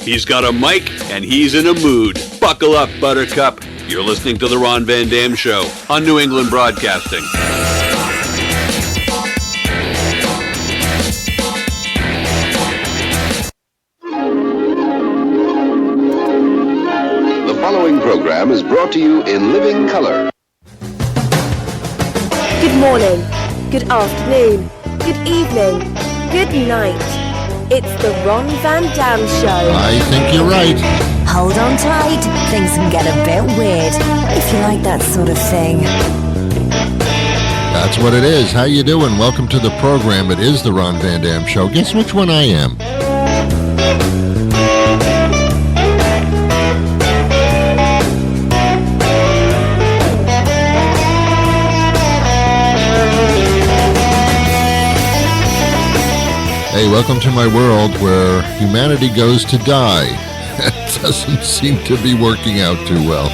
He's got a mic, and he's in a mood. Buckle up, Buttercup. You're listening to The Ron Van Dam Show on New England Broadcasting. The following program is brought to you in living color. Good morning, good afternoon, good evening, good night. It's the Ron Van Dam Show. I think you're right. Hold on tight, things can get a bit weird, if you like that sort of thing. That's what it is. How you doing? Welcome to the program. It is the Ron Van Dam Show. Guess which one I am? Hey, welcome to my world where humanity goes to die. It doesn't seem to be working out too well.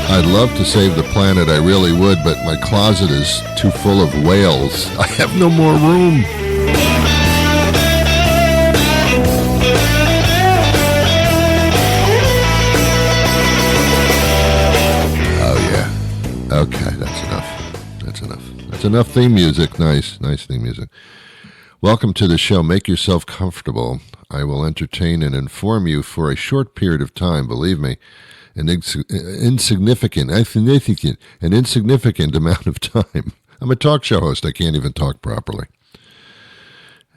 I'd love to save the planet, I really would, but my closet is too full of whales. I have no more room. Okay, that's enough. That's enough theme music. Nice theme music. Welcome to the show. Make yourself comfortable. I will entertain and inform you for a short period of time. Believe me, an insignificant amount of time. I'm a talk show host. I can't even talk properly.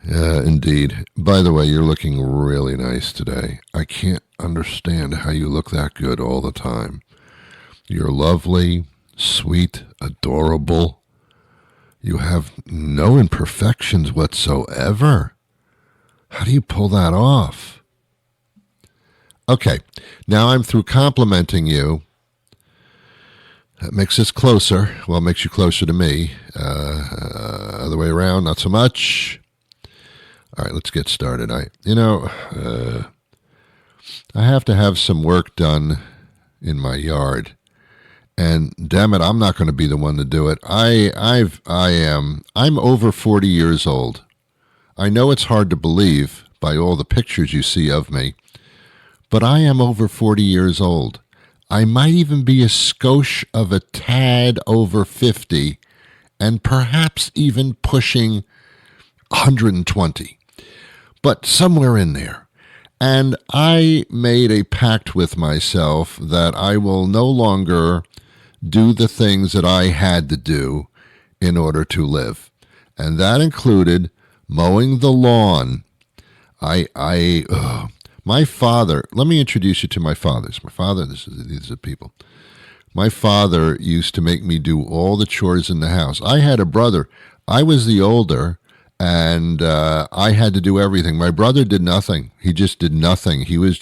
Indeed. By the way, you're looking really nice today. I can't understand how you look that good all the time. You're lovely. Sweet, adorable. You have no imperfections whatsoever. How do you pull that off? Okay, now I'm through complimenting you. That makes us closer. Well, it makes you closer to me. Other way around, not so much. All right, let's get started. I have to have some work done in my yard. And damn it, I'm not going to be the one to do it. I'm over 40 years old. I know it's hard to believe by all the pictures you see of me, but I am over 40 years old. I might even be a skosh of a tad over 50 and perhaps even pushing 120, but somewhere in there. And I made a pact with myself that I will no longer do the things that I had to do in order to live. And that included mowing the lawn. My father, let me introduce you to my fathers. My father, these are people. My father used to make me do all the chores in the house. I had a brother. I was the older, and I had to do everything. My brother did nothing. He just did nothing. He was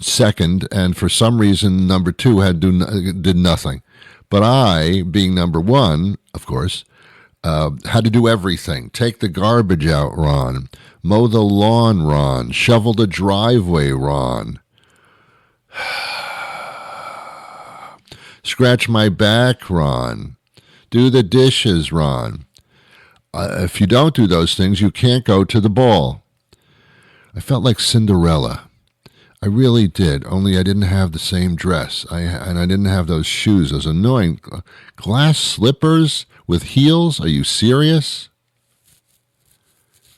second, and for some reason, number two did nothing. But I, being number one, of course, had to do everything. Take the garbage out, Ron. Mow the lawn, Ron. Shovel the driveway, Ron. Scratch my back, Ron. Do the dishes, Ron. If you don't do those things, you can't go to the ball. I felt like Cinderella. I really did, only I didn't have the same dress, and I didn't have those shoes, those annoying glass slippers with heels. Are you serious?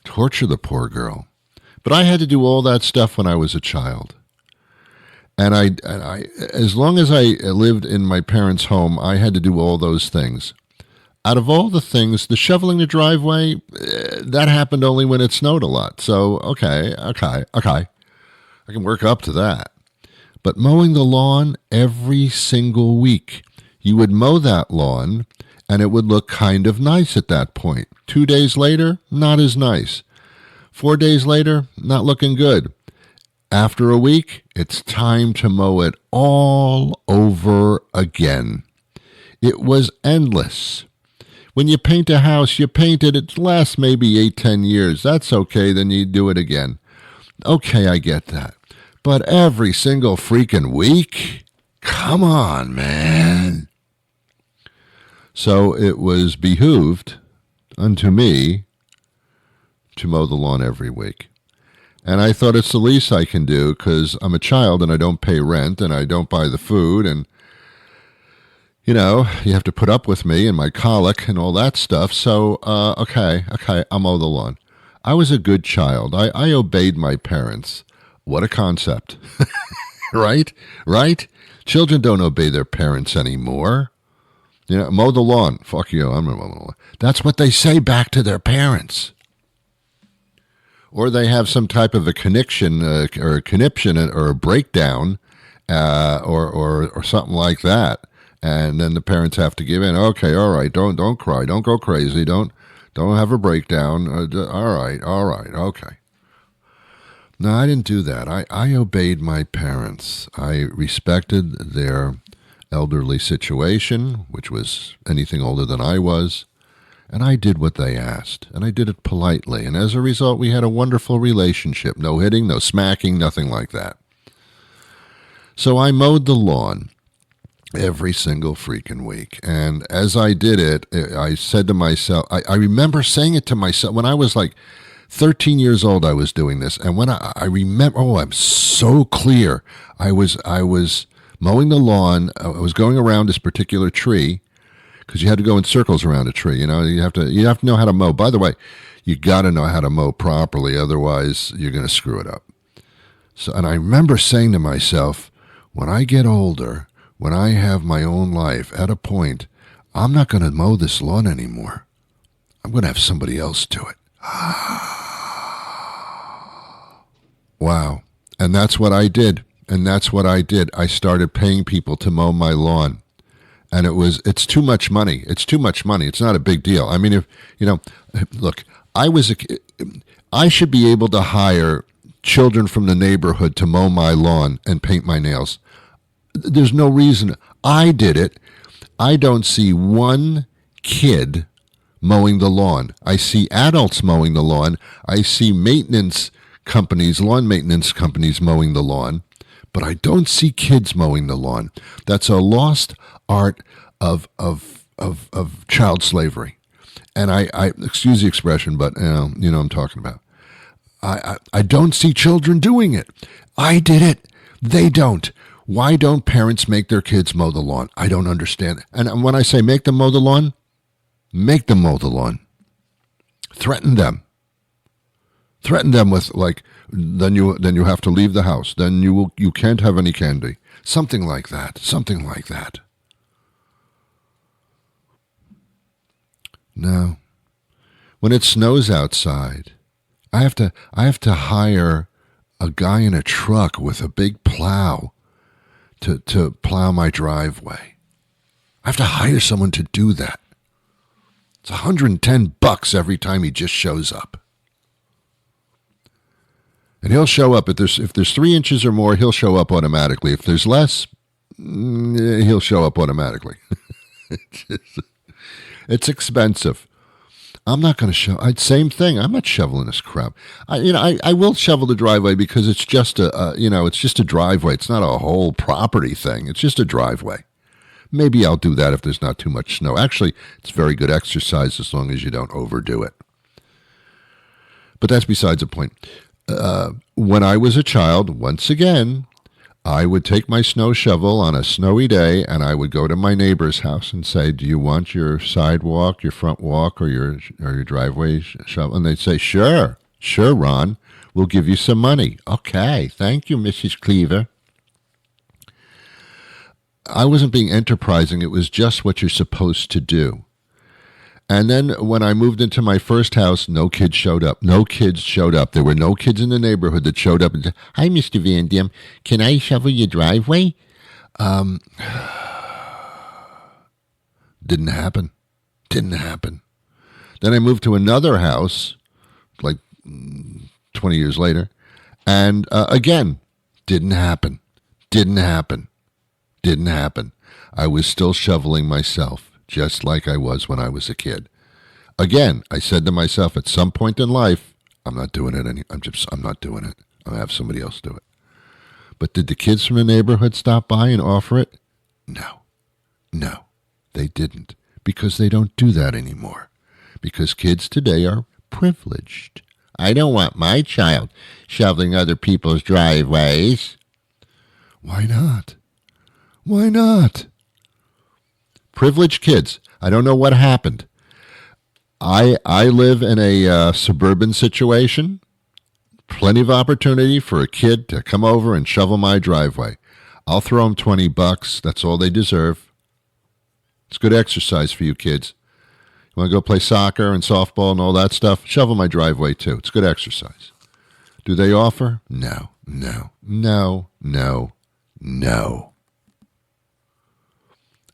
Torture the poor girl. But I had to do all that stuff when I was a child. And I, as long as I lived in my parents' home, I had to do all those things. Out of all the things, the shoveling the driveway, that happened only when it snowed a lot. So, okay. I can work up to that. But mowing the lawn every single week, you would mow that lawn, and it would look kind of nice at that point. 2 days later, not as nice. 4 days later, not looking good. After a week, it's time to mow it all over again. It was endless. When you paint a house, you paint it, it lasts maybe 8-10 years. That's okay, then you do it again. Okay, I get that. But every single freaking week? Come on, man. So it was behooved unto me to mow the lawn every week. And I thought it's the least I can do because I'm a child and I don't pay rent and I don't buy the food. And, you know, you have to put up with me and my colic and all that stuff. So, okay, I'll mow the lawn. I was a good child. I obeyed my parents. What a concept. Right? Children don't obey their parents anymore. You know, mow the lawn. Fuck you, I'm going to mow the lawn. That's what they say back to their parents. Or they have some type of a connection or a conniption or a breakdown or something like that. And then the parents have to give in. Okay, all right, don't cry. Don't go crazy. Don't have a breakdown. All right, okay. No, I didn't do that. I obeyed my parents. I respected their elderly situation, which was anything older than I was. And I did what they asked, and I did it politely. And as a result, we had a wonderful relationship. No hitting, no smacking, nothing like that. So I mowed the lawn every single freaking week. And as I did it, I said to myself, I remember saying it to myself when I was like 13 years old, I was doing this. And when I remember, I'm so clear. I was mowing the lawn. I was going around this particular tree, because you had to go in circles around a tree. You know, you have to know how to mow. By the way, you got to know how to mow properly, otherwise you're going to screw it up. So, and I remember saying to myself, when I get older, when I have my own life, at a point, I'm not going to mow this lawn anymore. I'm going to have somebody else do it. Wow. And that's what I did. I started paying people to mow my lawn. And it's too much money. It's not a big deal. I mean, look, I should be able to hire children from the neighborhood to mow my lawn and paint my nails. There's no reason. I did it. I don't see one kid mowing the lawn. I see adults mowing the lawn. I see lawn maintenance companies mowing the lawn. But I don't see kids mowing the lawn. That's a lost art of child slavery. And I excuse the expression, but you know what I'm talking about. I don't see children doing it. I did it. They don't. Why don't parents make their kids mow the lawn? I don't understand. And when I say make them mow the lawn, make them mow the lawn. Threaten them. Threaten them with then you have to leave the house. Then you can't have any candy. Something like that. No. When it snows outside, I have to hire a guy in a truck with a big plow to plow my driveway. I have to hire someone to do that. It's $110 every time he just shows up. And he'll show up if there's 3 inches or more, he'll show up automatically. If there's less, he'll show up automatically. It's expensive. I'm not going to same thing. I'm not shoveling this crap. I will shovel the driveway because it's just a driveway. It's not a whole property thing. It's just a driveway. Maybe I'll do that if there's not too much snow. Actually, it's very good exercise as long as you don't overdo it. But that's besides the point. When I was a child, once again, I would take my snow shovel on a snowy day and I would go to my neighbor's house and say, do you want your sidewalk, your front walk, or your driveway shovel? And they'd say, sure, Ron, we'll give you some money. Okay, thank you, Mrs. Cleaver. I wasn't being enterprising. It was just what you're supposed to do. And then when I moved into my first house, no kids showed up. There were no kids in the neighborhood that showed up and said, hi, Mr. Van Dam, can I shovel your driveway? Didn't happen. Then I moved to another house, like 20 years later, and again, didn't happen. I was still shoveling myself, just like I was when I was a kid. Again, I said to myself, at some point in life, I'm not doing it. I'm not doing it. I'm going to have somebody else do it. But did the kids from the neighborhood stop by and offer it? No, they didn't, because they don't do that anymore. Because kids today are privileged. I don't want my child shoveling other people's driveways. Why not? Why not? Privileged kids. I don't know what happened. I live in a suburban situation. Plenty of opportunity for a kid to come over and shovel my driveway. I'll throw them $20. That's all they deserve. It's good exercise for you kids. You want to go play soccer and softball and all that stuff? Shovel my driveway too. It's good exercise. Do they offer? No, no, no, no, no.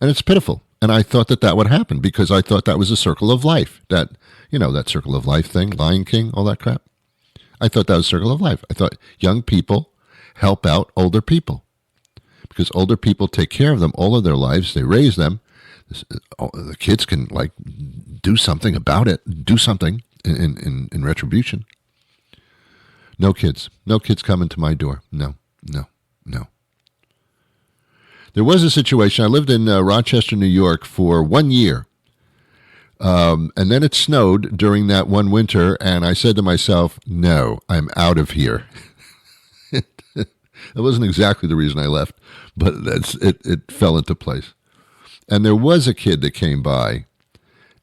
And it's pitiful. And I thought that would happen because I thought that was a circle of life. That, that circle of life thing, Lion King, all that crap. I thought that was circle of life. I thought young people help out older people because older people take care of them all of their lives. They raise them. The kids can do something about it, do something in retribution. No kids coming to my door. No. There was a situation. I lived in Rochester, New York for 1 year. And then it snowed during that one winter, and I said to myself, no, I'm out of here. That wasn't exactly the reason I left, but it fell into place. And there was a kid that came by,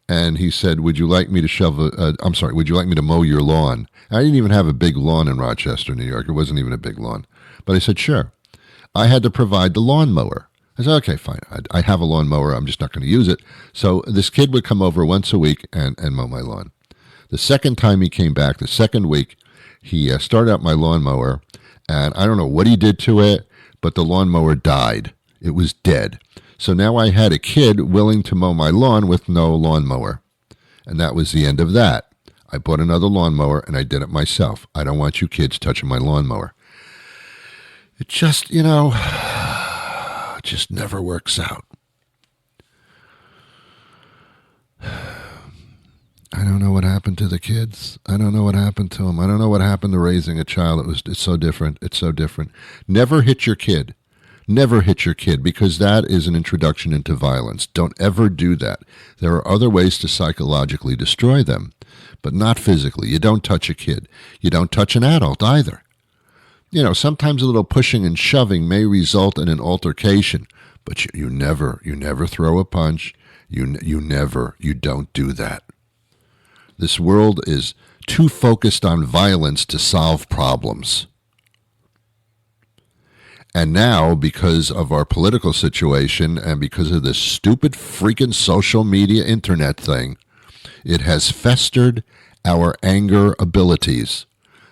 and he said, would you like me to mow your lawn? I didn't even have a big lawn in Rochester, New York. It wasn't even a big lawn. But I said, sure. I had to provide the lawnmower. I said, okay, fine. I have a lawnmower. I'm just not going to use it. So this kid would come over once a week and mow my lawn. The second time he came back, the second week, he started out my lawnmower, and I don't know what he did to it, but the lawnmower died. It was dead. So now I had a kid willing to mow my lawn with no lawnmower. And that was the end of that. I bought another lawnmower, and I did it myself. I don't want you kids touching my lawnmower. It just, just never works out. I don't know what happened to the kids. I don't know what happened to them. I don't know what happened to raising a child. It's so different. It's so different. Never hit your kid. Never hit your kid, because that is an introduction into violence. Don't ever do that. There are other ways to psychologically destroy them, but not physically. You don't touch a kid. You don't touch an adult either. Sometimes a little pushing and shoving may result in an altercation, but you never throw a punch. You don't do that. This world is too focused on violence to solve problems. And now, because of our political situation and because of this stupid freaking social media internet thing, it has festered our anger abilities.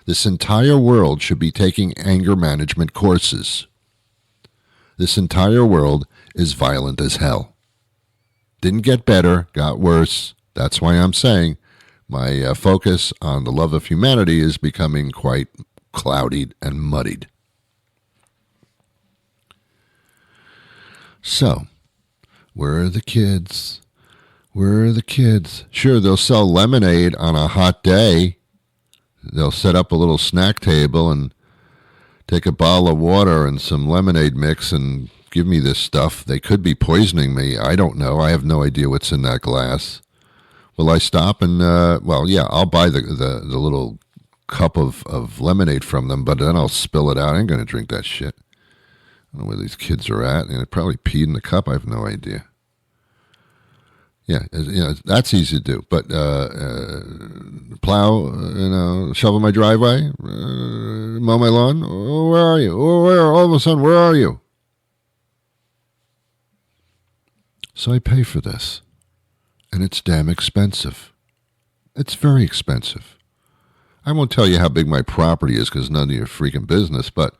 This entire world should be taking anger management courses. This entire world is violent as hell. Didn't get better, got worse. That's why I'm saying my focus on the love of humanity is becoming quite clouded and muddied. So, where are the kids? Where are the kids? Sure, they'll sell lemonade on a hot day. They'll set up a little snack table and take a bottle of water and some lemonade mix and give me this stuff. They could be poisoning me. I don't know. I have no idea what's in that glass. Will I stop and, I'll buy the little cup of lemonade from them, but then I'll spill it out. I ain't going to drink that shit. I don't know where these kids are at. And they probably peed in the cup. I have no idea. Yeah, that's easy to do. But plow, shovel my driveway, mow my lawn. Oh, where are you? All of a sudden, where are you? So I pay for this. And it's damn expensive. It's very expensive. I won't tell you how big my property is because none of your freaking business, but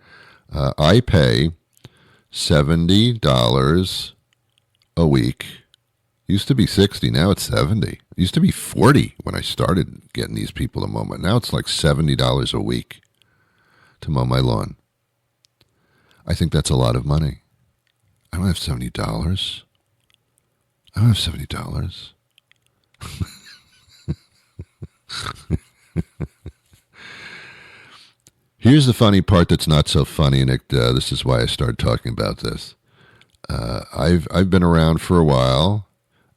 I pay $70 a week. Used to be 60, now it's 70. It used to be 40 when I started getting these people to mow my. Now it's like $70 a week to mow my lawn. I think that's a lot of money. I don't have $70. I don't have $70. Here's the funny part that's not so funny, and this is why I started talking about this. I've been around for a while,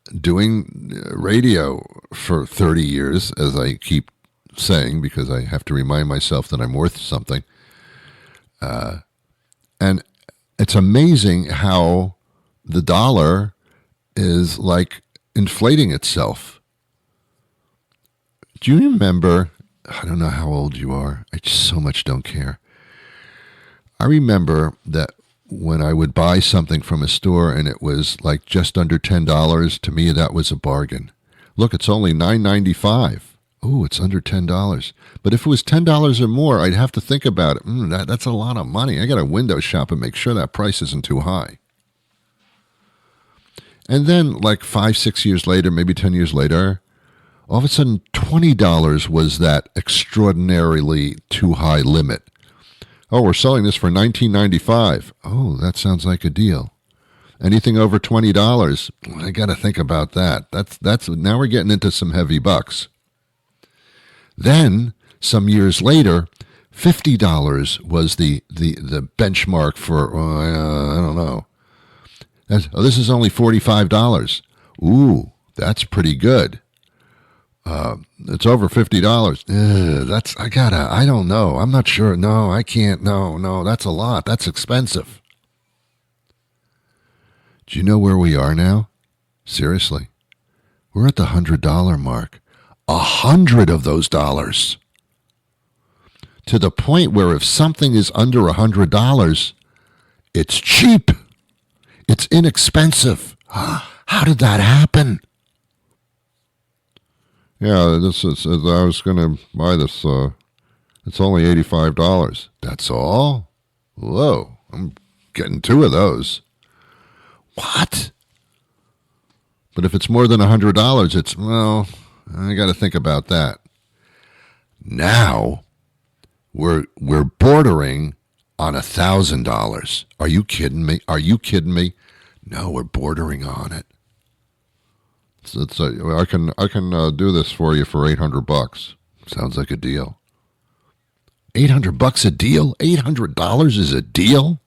doing radio for 30 years, as I keep saying, because I have to remind myself that I'm worth something. And it's amazing how the dollar is like inflating itself. Do you remember, I don't know how old you are, I just so much don't care. I remember that when I would buy something from a store and it was like just under $10, to me that was a bargain. Look, it's only $9.95. Oh, it's under $10. But if it was $10 or more, I'd have to think about it. That's a lot of money. I got to window shop and make sure that price isn't too high. And then like 5-6 years later, maybe 10 years later, all of a sudden $20 was that extraordinarily too high limit. Oh, we're selling this for $19.95. Oh, that sounds like a deal. Anything over $20, I got to think about that. That's now we're getting into some heavy bucks. Then, some years later, $50 was the benchmark for, I don't know. This is only $45. Ooh, that's pretty good. It's over $50. I don't know. I'm not sure. No, I can't. No, that's a lot. That's expensive. Do you know where we are now? Seriously. We're at the $100 mark. 100 of those dollars. To the point where if something is under $100, it's cheap. It's inexpensive. How did that happen? Yeah, this is. I was going to buy this. It's only $85. That's all? Whoa, I'm getting 2 of those. What? But if it's more than $100, it's, well, I got to think about that. Now, we're bordering on $1,000. Are you kidding me? Are you kidding me? No, we're bordering on it. I can do this for you for $800. Sounds like a deal. $800 a deal? $800 is a deal?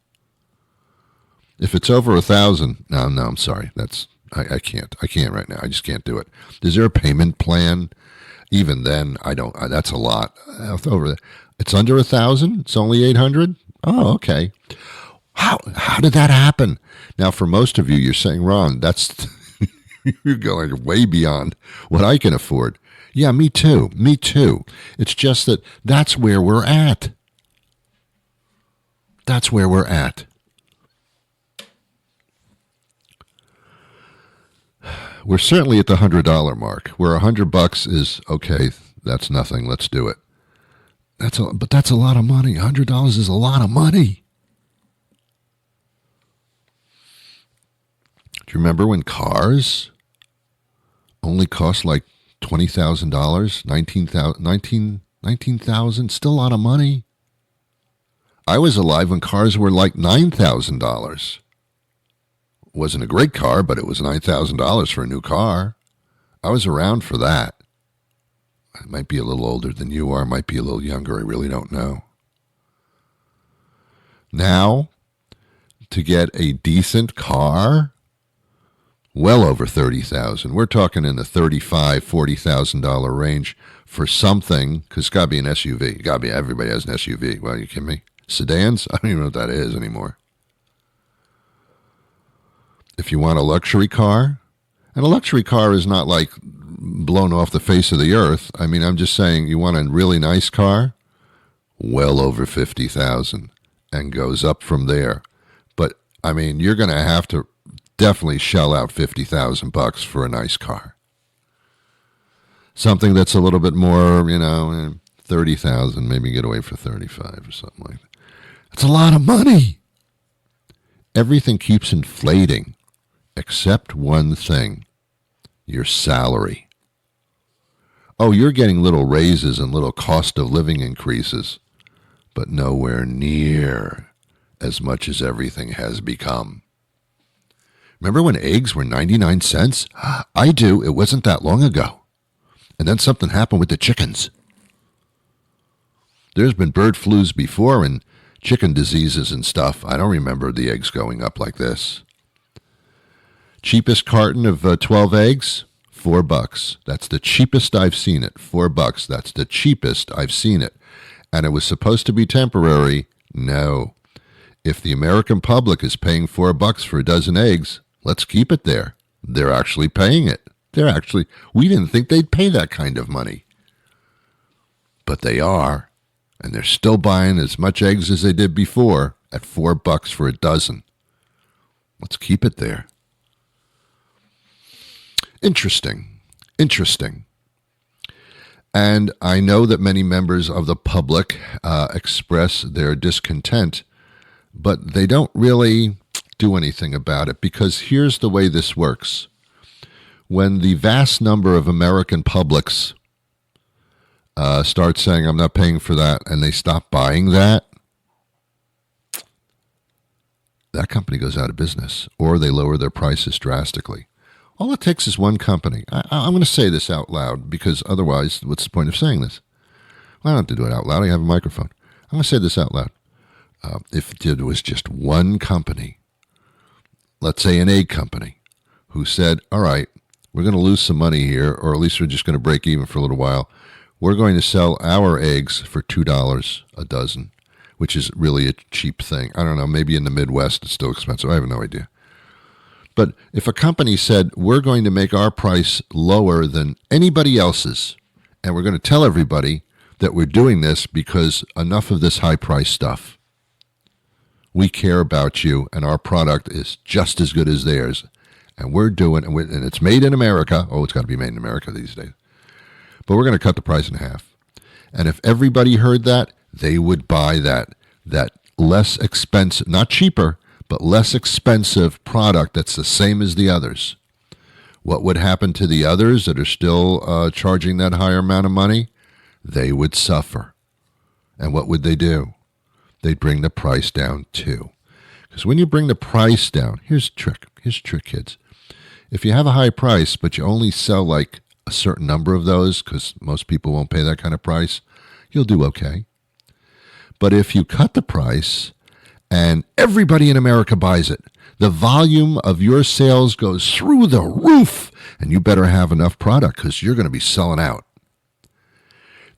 If it's over $1,000, no, I'm sorry. I can't right now. I just can't do it. Is there a payment plan? Even then, I don't. That's a lot. It's under $1,000. It's only $800. Oh, okay. How did that happen? Now, for most of you, you're saying, Ron, that's you're going way beyond what I can afford. Yeah, me too. It's just that's where we're at. That's where we're at. We're certainly at the $100 mark, where $100 is, okay, that's nothing, let's do it. But that's a lot of money. $100 is a lot of money. Do you remember when cars only cost like $20,000, $19,000, still a lot of money? I was alive when cars were like $9,000. Wasn't a great car, but it was $9,000 for a new car. I was around for that. I might be a little older than you are, might be a little younger, I really don't know. Now, to get a decent car, well over $30,000. We're talking in the $35,000, $40,000 range for something, because it's got to be an SUV. Everybody has an SUV. Well, you kidding me? Sedans? I don't even know what that is anymore. If you want a luxury car, and a luxury car is not like blown off the face of the earth. I mean, I'm just saying you want a really nice car, well over $50,000 and goes up from there. But, I mean, you're going to have to definitely shell out $50,000 for a nice car. Something that's a little bit more, $30,000, maybe get away for $35,000 or something like that. That's a lot of money. Everything keeps inflating. Except one thing, your salary. Oh, you're getting little raises and little cost of living increases, but nowhere near as much as everything has become. Remember when eggs were 99 cents? I do. It wasn't that long ago. And then something happened with the chickens. There's been bird flus before and chicken diseases and stuff. I don't remember the eggs going up like this. Cheapest carton of 12 eggs, $4. That's the cheapest I've seen it. $4. That's the cheapest I've seen it. And it was supposed to be temporary. No. If the American public is paying $4 for a dozen eggs, let's keep it there. They're actually paying it. We didn't think they'd pay that kind of money. But they are. And they're still buying as much eggs as they did before at $4 for a dozen. Let's keep it there. Interesting. And I know that many members of the public express their discontent, but they don't really do anything about it, because here's the way this works. When the vast number of American publics start saying, I'm not paying for that, and they stop buying that, that company goes out of business, or they lower their prices drastically. All it takes is one company. I'm going to say this out loud, because otherwise, what's the point of saying this? Well, I don't have to do it out loud. I have a microphone. I'm going to say this out loud. If there was just one company, let's say an egg company, who said, all right, we're going to lose some money here, or at least we're just going to break even for a little while. We're going to sell our eggs for $2 a dozen, which is really a cheap thing. I don't know, maybe in the Midwest it's still expensive. I have no idea. But if a company said, we're going to make our price lower than anybody else's, and we're going to tell everybody that we're doing this because enough of this high-priced stuff. We care about you, and our product is just as good as theirs. And we're doing, and it's made in America. Oh, it's got to be made in America these days. But we're going to cut the price in half. And if everybody heard that, they would buy that less expensive, not cheaper, but less expensive product that's the same as the others. What would happen to the others that are still charging that higher amount of money? They would suffer. And what would they do? They'd bring the price down too. Because when you bring the price down, here's a trick. Kids. If you have a high price, but you only sell like a certain number of those, because most people won't pay that kind of price, you'll do okay. But if you cut the price and everybody in America buys it, the volume of your sales goes through the roof, and you better have enough product because you're going to be selling out.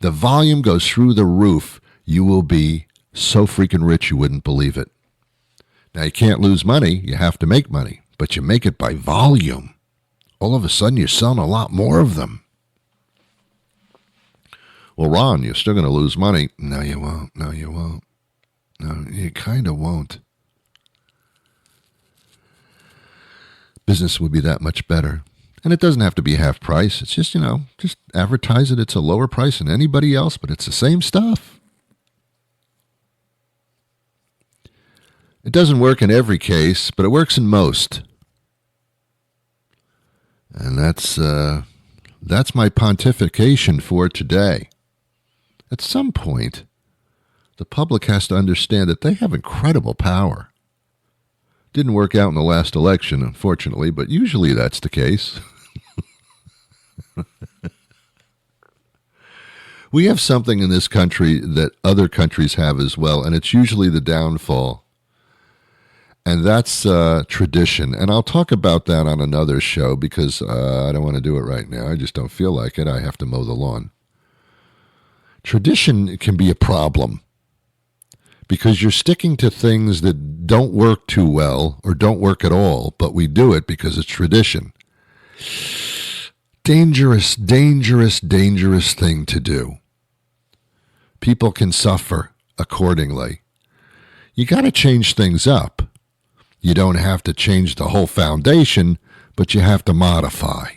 The volume goes through the roof. You will be so freaking rich you wouldn't believe it. Now, you can't lose money. You have to make money, but you make it by volume. All of a sudden, you're selling a lot more of them. Well, Ron, you're still going to lose money. No, you won't. No, you kind of won't. Business would be that much better. And it doesn't have to be half price. It's just, just advertise it. It's a lower price than anybody else, but it's the same stuff. It doesn't work in every case, but it works in most. And that's my pontification for today. At some point, the public has to understand that they have incredible power. Didn't work out in the last election, unfortunately, but usually that's the case. We have something in this country that other countries have as well, and it's usually the downfall. And that's tradition. And I'll talk about that on another show because I don't want to do it right now. I just don't feel like it. I have to mow the lawn. Tradition can be a problem because you're sticking to things that don't work too well or don't work at all, but we do it because it's tradition. Dangerous, dangerous, dangerous thing to do. People can suffer accordingly. You got to change things up. You don't have to change the whole foundation, but you have to modify.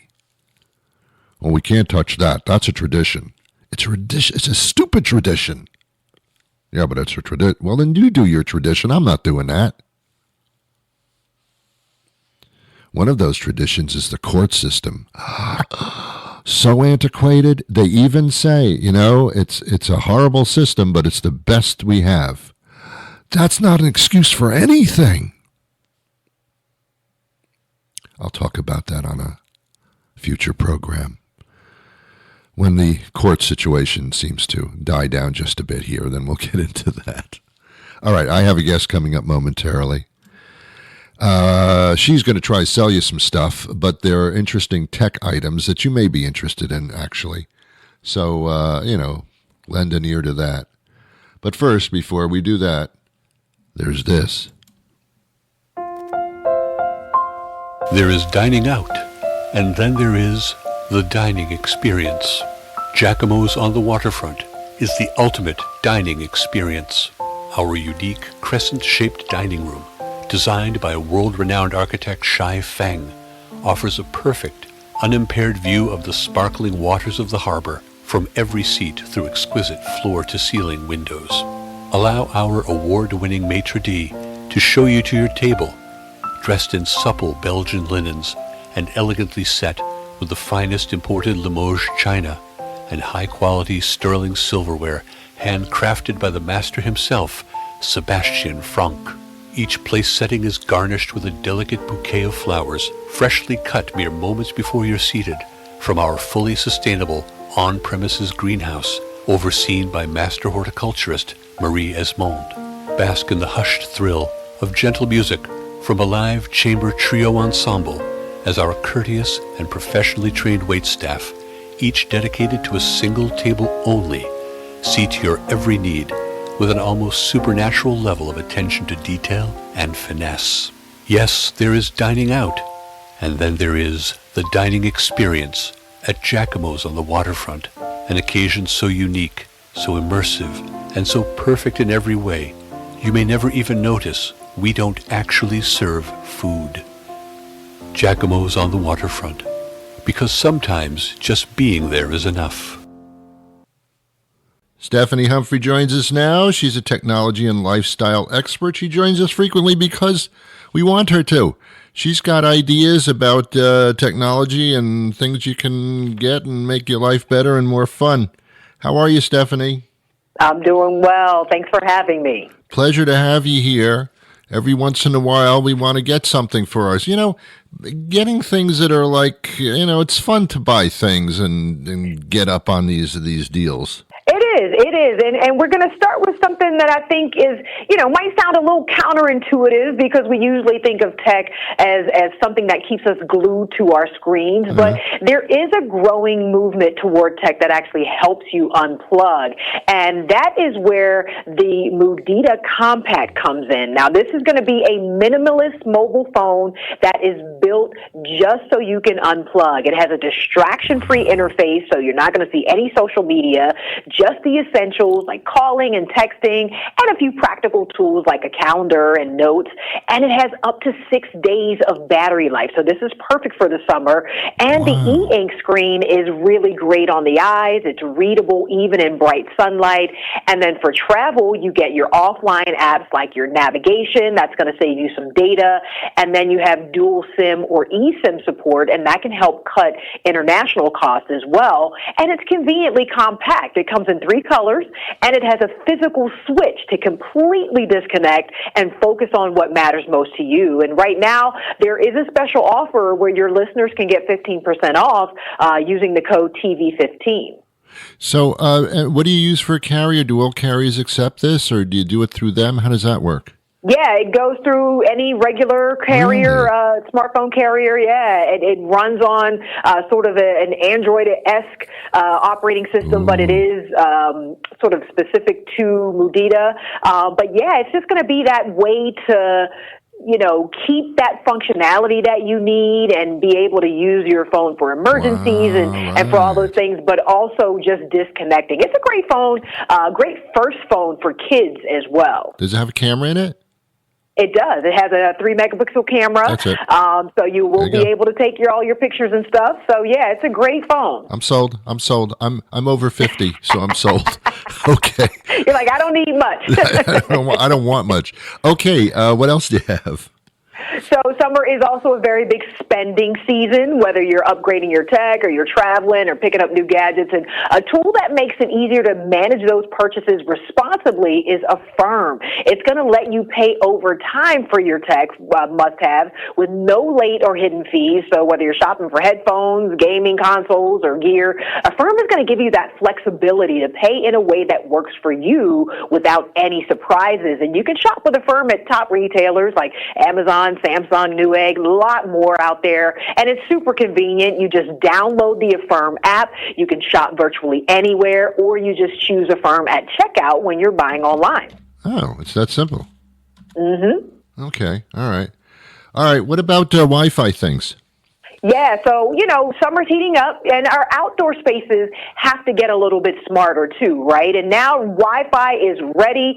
Well, we can't touch that. That's a tradition. It's a tradition. It's a stupid tradition. Yeah, but it's a tradition. Well, then you do your tradition. I'm not doing that. One of those traditions is the court system. So antiquated. They even say, it's a horrible system, but it's the best we have. That's not an excuse for anything. I'll talk about that on a future program. When the court situation seems to die down just a bit here, then we'll get into that. All right, I have a guest coming up momentarily. She's going to try to sell you some stuff, but there are interesting tech items that you may be interested in, actually. So, lend an ear to that. But first, before we do that, there's this. There is dining out, and then there is the dining experience. Giacomo's on the Waterfront is the ultimate dining experience. Our unique crescent-shaped dining room, designed by world-renowned architect Shai Feng, offers a perfect, unimpaired view of the sparkling waters of the harbor from every seat through exquisite floor-to-ceiling windows. Allow our award-winning maitre d' to show you to your table, dressed in supple Belgian linens and elegantly set with the finest imported Limoges china and high-quality sterling silverware handcrafted by the master himself, Sebastian Franck. Each place setting is garnished with a delicate bouquet of flowers, freshly cut mere moments before you're seated, from our fully sustainable on-premises greenhouse, overseen by master horticulturist Marie Esmond. Bask in the hushed thrill of gentle music from a live chamber trio ensemble as our courteous and professionally trained waitstaff, each dedicated to a single table only, see to your every need with an almost supernatural level of attention to detail and finesse. Yes, there is dining out, and then there is the dining experience at Giacomo's on the Waterfront, an occasion so unique, so immersive, and so perfect in every way, you may never even notice we don't actually serve food. Giacomo's on the Waterfront, because sometimes just being there is enough. Stephanie Humphrey joins us now. She's a technology and lifestyle expert. She joins us frequently because we want her to. She's got ideas about technology and things you can get and make your life better and more fun. How are you, Stephanie? I'm doing well. Thanks for having me. Pleasure to have you here. Every once in a while, we want to get something for us. Getting things that are like, it's fun to buy things and get up on these deals. It is. And we're going to start with something that I think is, might sound a little counterintuitive because we usually think of tech as something that keeps us glued to our screens. Mm-hmm. But there is a growing movement toward tech that actually helps you unplug. And that is where the Mudita Compact comes in. Now, this is going to be a minimalist mobile phone that is built just so you can unplug. It has a distraction-free interface, so you're not going to see any social media, just the essentials like calling and texting, and a few practical tools like a calendar and notes. And it has up to 6 days of battery life, so this is perfect for the summer. And the e-ink screen is really great on the eyes. It's readable even in bright sunlight. And then for travel, you get your offline apps like your navigation. That's going to save you some data. And then you have dual SIM or eSIM support, and that can help cut international costs as well. And it's conveniently compact. It comes in 3 colors, and it has a physical switch to completely disconnect and focus on what matters most to you. And right now, there is a special offer where your listeners can get 15% off using the code TV15. So what do you use for a carrier? Do all carriers accept this, or do you do it through them? How does that work? Yeah, it goes through any regular carrier, smartphone carrier. Yeah, it runs on sort of an Android-esque operating system, but it is sort of specific to Mudita. But yeah, it's just going to be that way to, keep that functionality that you need and be able to use your phone for emergencies and for all those things, but also just disconnecting. It's a great phone, great first phone for kids as well. Does it have a camera in it? It does. It has a 3-megapixel camera. That's it. So you will be able to take all your pictures and stuff. So yeah, it's a great phone. I'm sold. I'm over 50, so I'm sold. Okay. You're like, I don't need much. I don't want much. Okay. What else do you have? So summer is also a very big spending season, whether you're upgrading your tech or you're traveling or picking up new gadgets. And a tool that makes it easier to manage those purchases responsibly is Affirm. It's going to let you pay over time for your tech must-have with no late or hidden fees. So whether you're shopping for headphones, gaming consoles, or gear, Affirm is going to give you that flexibility to pay in a way that works for you without any surprises. And you can shop with Affirm at top retailers like Amazon, Amazon, Samsung, Newegg, a lot more out there. And it's super convenient. You just download the Affirm app. You can shop virtually anywhere, or you just choose Affirm at checkout when you're buying online. Oh, it's that simple. Mm-hmm. Okay. All right. All right. What about Wi-Fi things? Yeah, so, summer's heating up, and our outdoor spaces have to get a little bit smarter, too, right? And now Wi-Fi is ready,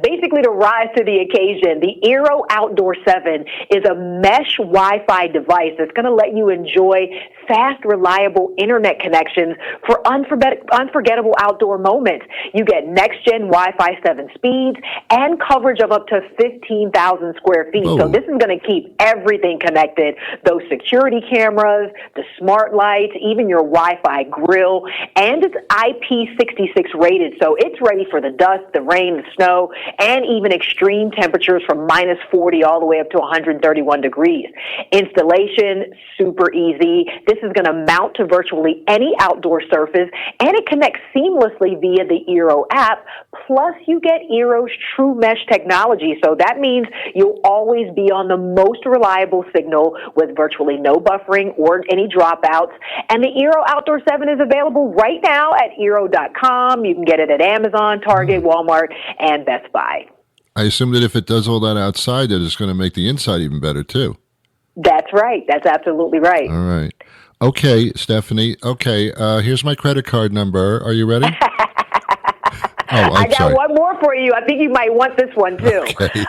basically to rise to the occasion. The Eero Outdoor 7 is a mesh Wi-Fi device that's going to let you enjoy fast, reliable internet connections for unforgettable outdoor moments. You get next-gen Wi-Fi 7 speeds and coverage of up to 15,000 square feet. Whoa. So this is going to keep everything connected, those security cameras, the smart lights, even your Wi-Fi grill, and it's IP66 rated, so it's ready for the dust, the rain, the snow, and even extreme temperatures from minus 40 all the way up to 131 degrees. Installation, super easy. This is going to mount to virtually any outdoor surface, and it connects seamlessly via the Eero app. Plus, you get Eero's true mesh technology, so that means you'll always be on the most reliable signal with virtually no buffering or any dropouts. And the Eero Outdoor 7 is available right now at Eero.com. You can get it at Amazon, Target, Walmart, and Best Buy. I assume that if it does all that outside, that it's going to make the inside even better, too. That's right. That's absolutely right. All right. Okay, Stephanie. Okay, here's my credit card number. Are you ready? I got one more for you. I think you might want this one, too. Okay.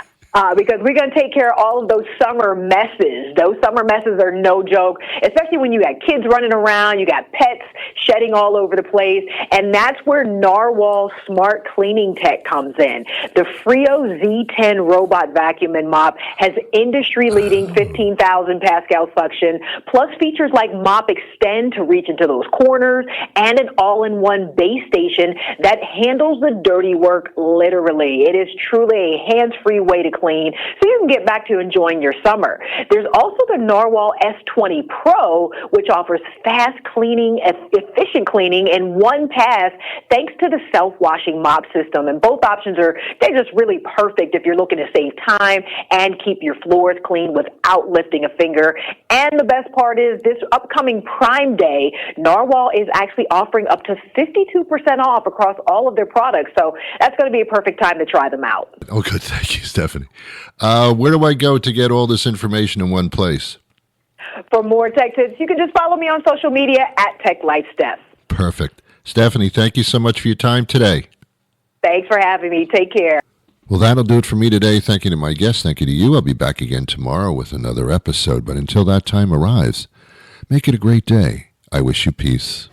Because we're going to take care of all of those summer messes. Those summer messes are no joke, especially when you got kids running around, you got pets shedding all over the place, and that's where Narwhal Smart Cleaning Tech comes in. The Frio Z10 robot vacuum and mop has industry-leading 15,000 Pascal suction, plus features like Mop Extend to reach into those corners, and an all-in-one base station that handles the dirty work literally. It is truly a hands-free way to clean, so you can get back to enjoying your summer. There's also the Narwhal S20 Pro, which offers fast cleaning, efficient cleaning in one pass, thanks to the self-washing mop system. And both options they're just really perfect if you're looking to save time and keep your floors clean without lifting a finger. And the best part is this upcoming Prime Day, Narwhal is actually offering up to 52% off across all of their products. So that's going to be a perfect time to try them out. Oh, good. Thank you, Stephanie. Where do I go to get all this information in one place? For more tech tips, you can just follow me on social media at TechLifeSteph. Perfect. Stephanie, thank you so much for your time today. Thanks for having me. Take care. Well, that'll do it for me today. Thank you to my guests. Thank you to you. I'll be back again tomorrow with another episode. But until that time arrives, make it a great day. I wish you peace.